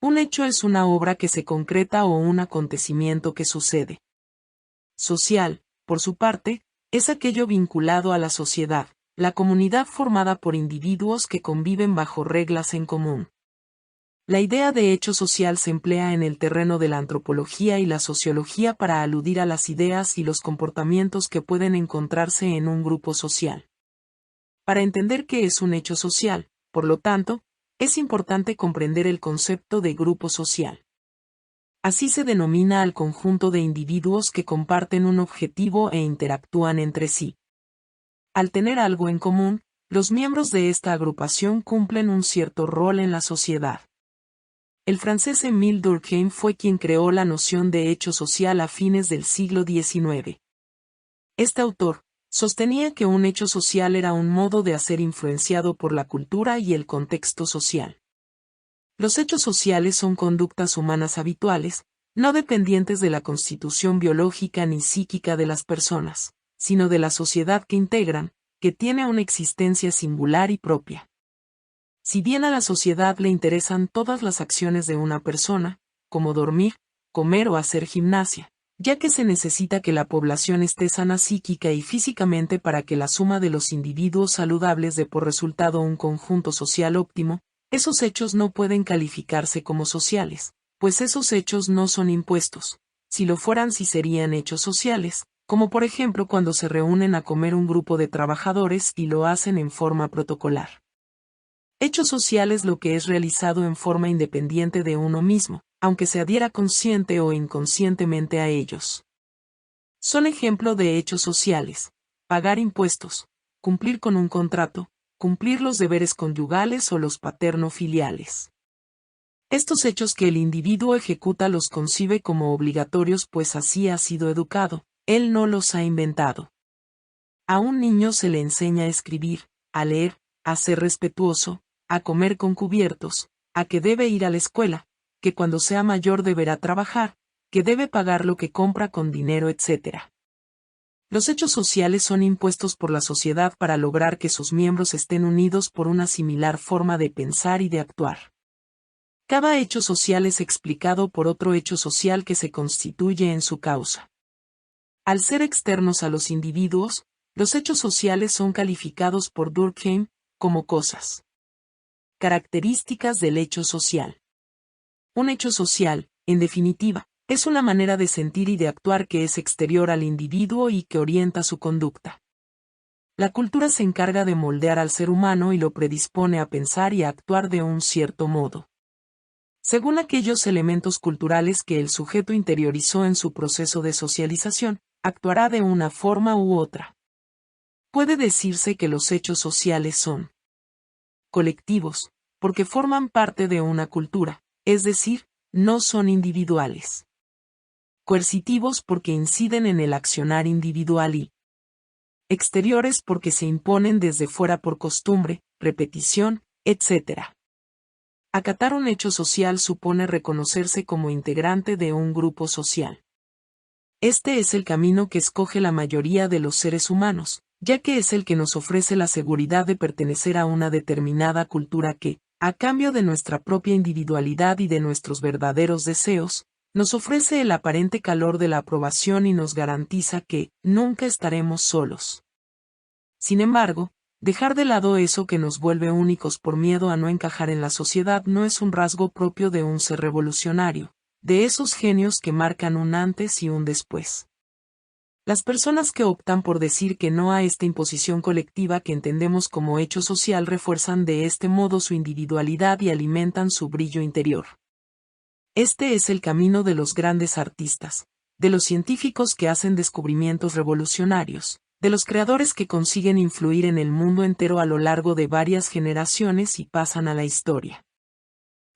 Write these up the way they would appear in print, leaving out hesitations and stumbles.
Un hecho es una obra que se concreta o un acontecimiento que sucede. Social, por su parte, es aquello vinculado a la sociedad, la comunidad formada por individuos que conviven bajo reglas en común. La idea de hecho social se emplea en el terreno de la antropología y la sociología para aludir a las ideas y los comportamientos que pueden encontrarse en un grupo social. Para entender qué es un hecho social, por lo tanto, es importante comprender el concepto de grupo social. Así se denomina al conjunto de individuos que comparten un objetivo e interactúan entre sí. Al tener algo en común, los miembros de esta agrupación cumplen un cierto rol en la sociedad. El francés Émile Durkheim fue quien creó la noción de hecho social a fines del siglo XIX. Este autor sostenía que un hecho social era un modo de hacer influenciado por la cultura y el contexto social. Los hechos sociales son conductas humanas habituales, no dependientes de la constitución biológica ni psíquica de las personas, sino de la sociedad que integran, que tiene una existencia singular y propia. Si bien a la sociedad le interesan todas las acciones de una persona, como dormir, comer o hacer gimnasia, ya que se necesita que la población esté sana psíquica y físicamente para que la suma de los individuos saludables dé por resultado un conjunto social óptimo, esos hechos no pueden calificarse como sociales, pues esos hechos no son impuestos. Si lo fueran sí serían hechos sociales, como por ejemplo cuando se reúnen a comer un grupo de trabajadores y lo hacen en forma protocolar. Hecho social es lo que es realizado en forma independiente de uno mismo, aunque se adhiera consciente o inconscientemente a ellos. Son ejemplo de hechos sociales: pagar impuestos, cumplir con un contrato, cumplir los deberes conyugales o los paterno-filiales. Estos hechos que el individuo ejecuta los concibe como obligatorios pues así ha sido educado, él no los ha inventado. A un niño se le enseña a escribir, a leer, a ser respetuoso, a comer con cubiertos, a que debe ir a la escuela, que cuando sea mayor deberá trabajar, que debe pagar lo que compra con dinero, etc. Los hechos sociales son impuestos por la sociedad para lograr que sus miembros estén unidos por una similar forma de pensar y de actuar. Cada hecho social es explicado por otro hecho social que se constituye en su causa. Al ser externos a los individuos, los hechos sociales son calificados por Durkheim como cosas. Características del hecho social. Un hecho social, en definitiva, es una manera de sentir y de actuar que es exterior al individuo y que orienta su conducta. La cultura se encarga de moldear al ser humano y lo predispone a pensar y a actuar de un cierto modo, según aquellos elementos culturales que el sujeto interiorizó en su proceso de socialización, actuará de una forma u otra. Puede decirse que los hechos sociales son colectivos, porque forman parte de una cultura, es decir, no son individuales. Coercitivos porque inciden en el accionar individual y exteriores porque se imponen desde fuera por costumbre, repetición, etc. Acatar un hecho social supone reconocerse como integrante de un grupo social. Este es el camino que escoge la mayoría de los seres humanos, ya que es el que nos ofrece la seguridad de pertenecer a una determinada cultura que, a cambio de nuestra propia individualidad y de nuestros verdaderos deseos, nos ofrece el aparente calor de la aprobación y nos garantiza que nunca estaremos solos. Sin embargo, dejar de lado eso que nos vuelve únicos por miedo a no encajar en la sociedad no es un rasgo propio de un ser revolucionario, de esos genios que marcan un antes y un después. Las personas que optan por decir que no a esta imposición colectiva que entendemos como hecho social refuerzan de este modo su individualidad y alimentan su brillo interior. Este es el camino de los grandes artistas, de los científicos que hacen descubrimientos revolucionarios, de los creadores que consiguen influir en el mundo entero a lo largo de varias generaciones y pasan a la historia.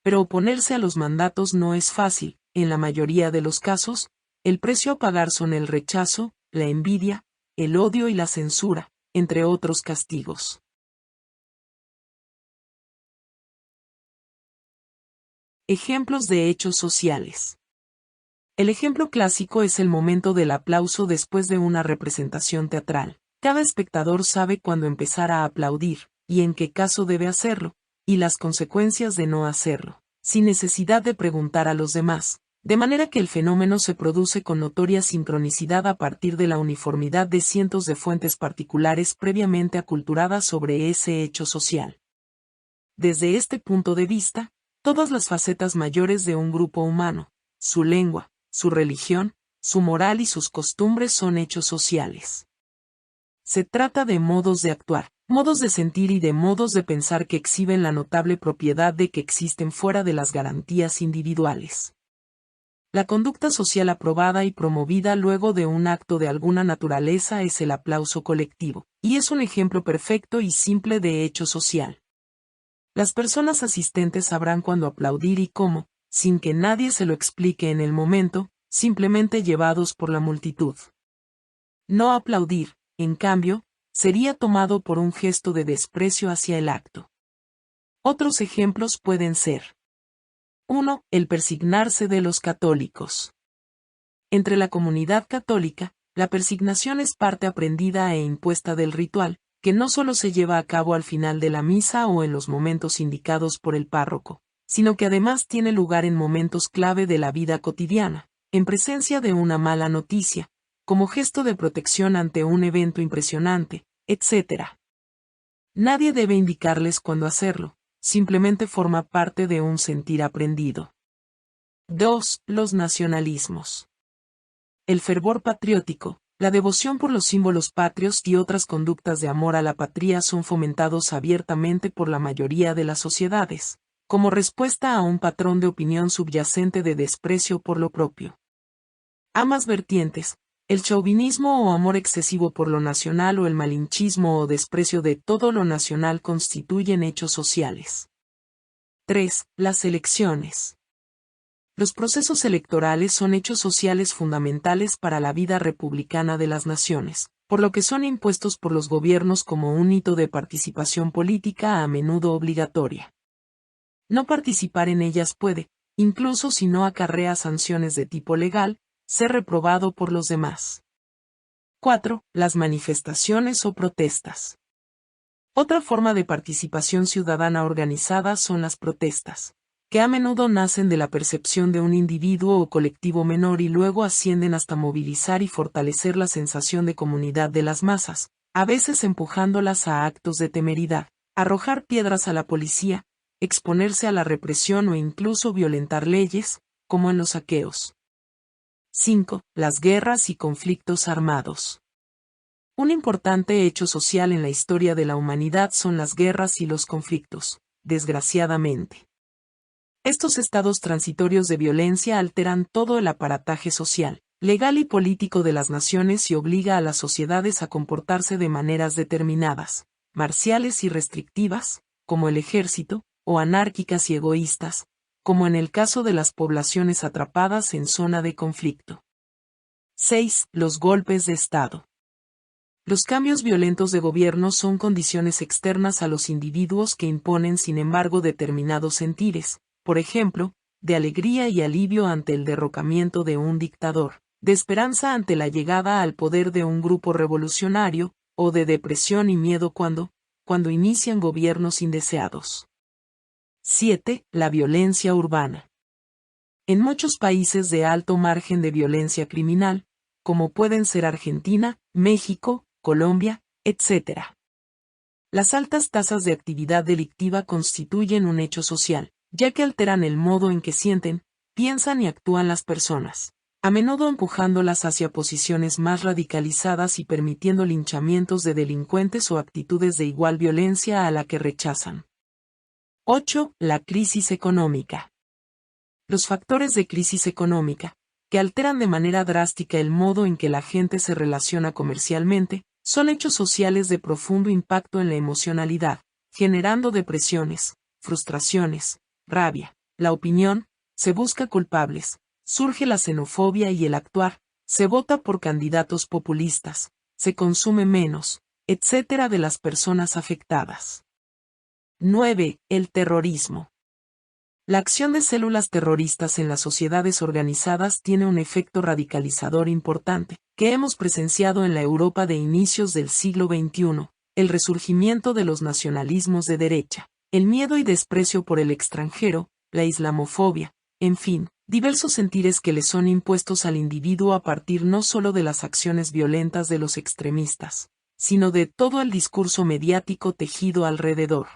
Pero oponerse a los mandatos no es fácil, en la mayoría de los casos, el precio a pagar son el rechazo, la envidia, el odio y la censura, entre otros castigos. Ejemplos de hechos sociales. El ejemplo clásico es el momento del aplauso después de una representación teatral. Cada espectador sabe cuándo empezar a aplaudir, y en qué caso debe hacerlo, y las consecuencias de no hacerlo. sin necesidad de preguntar a los demás, de manera que el fenómeno se produce con notoria sincronicidad a partir de la uniformidad de cientos de fuentes particulares previamente aculturadas sobre ese hecho social. Desde este punto de vista, todas las facetas mayores de un grupo humano, su lengua, su religión, su moral y sus costumbres son hechos sociales. Se trata de modos de actuar, modos de sentir y de modos de pensar que exhiben la notable propiedad de que existen fuera de las garantías individuales. La conducta social aprobada y promovida luego de un acto de alguna naturaleza es el aplauso colectivo, y es un ejemplo perfecto y simple de hecho social. Las personas asistentes sabrán cuándo aplaudir y cómo, sin que nadie se lo explique en el momento, simplemente llevados por la multitud. No aplaudir, en cambio, sería tomado por un gesto de desprecio hacia el acto. Otros ejemplos pueden ser: 1. El persignarse de los católicos. Entre la comunidad católica, la persignación es parte aprendida e impuesta del ritual, que no solo se lleva a cabo al final de la misa o en los momentos indicados por el párroco, sino que además tiene lugar en momentos clave de la vida cotidiana, en presencia de una mala noticia, como gesto de protección ante un evento impresionante, etc. Nadie debe indicarles cuándo hacerlo, simplemente forma parte de un sentir aprendido. 2. Los nacionalismos. El fervor patriótico, la devoción por los símbolos patrios y otras conductas de amor a la patria son fomentados abiertamente por la mayoría de las sociedades, como respuesta a un patrón de opinión subyacente de desprecio por lo propio. Ambas vertientes, el chauvinismo o amor excesivo por lo nacional o el malinchismo o desprecio de todo lo nacional constituyen hechos sociales. 3. Las elecciones. Los procesos electorales son hechos sociales fundamentales para la vida republicana de las naciones, por lo que son impuestos por los gobiernos como un hito de participación política a menudo obligatoria. No participar en ellas puede, incluso si no acarrea sanciones de tipo legal, ser reprobado por los demás. 4. Las manifestaciones o protestas. Otra forma de participación ciudadana organizada son las protestas, que a menudo nacen de la percepción de un individuo o colectivo menor y luego ascienden hasta movilizar y fortalecer la sensación de comunidad de las masas, a veces empujándolas a actos de temeridad, arrojar piedras a la policía, exponerse a la represión o incluso violentar leyes, como en los saqueos. 5. Las guerras y conflictos armados. Un importante hecho social en la historia de la humanidad son las guerras y los conflictos, desgraciadamente. Estos estados transitorios de violencia alteran todo el aparataje social, legal y político de las naciones y obliga a las sociedades a comportarse de maneras determinadas, marciales y restrictivas, como el ejército, o anárquicas y egoístas, como en el caso de las poblaciones atrapadas en zona de conflicto. 6. Los golpes de Estado. Los cambios violentos de gobierno son condiciones externas a los individuos que imponen sin embargo determinados sentires, por ejemplo, de alegría y alivio ante el derrocamiento de un dictador, de esperanza ante la llegada al poder de un grupo revolucionario, o de depresión y miedo cuando inician gobiernos indeseados. 7. La violencia urbana. En muchos países de alto margen de violencia criminal, como pueden ser Argentina, México, Colombia, etc. Las altas tasas de actividad delictiva constituyen un hecho social, ya que alteran el modo en que sienten, piensan y actúan las personas, a menudo empujándolas hacia posiciones más radicalizadas y permitiendo linchamientos de delincuentes o actitudes de igual violencia a la que rechazan. 8. La crisis económica. Los factores de crisis económica, que alteran de manera drástica el modo en que la gente se relaciona comercialmente, son hechos sociales de profundo impacto en la emocionalidad, generando depresiones, frustraciones, rabia, la opinión, se busca culpables, surge la xenofobia y el actuar, se vota por candidatos populistas, se consume menos, etc. de las personas afectadas. 9. El terrorismo. La acción de células terroristas en las sociedades organizadas tiene un efecto radicalizador importante, que hemos presenciado en la Europa de inicios del siglo XXI, el resurgimiento de los nacionalismos de derecha, el miedo y desprecio por el extranjero, la islamofobia, en fin, diversos sentires que le son impuestos al individuo a partir no solo de las acciones violentas de los extremistas, sino de todo el discurso mediático tejido alrededor.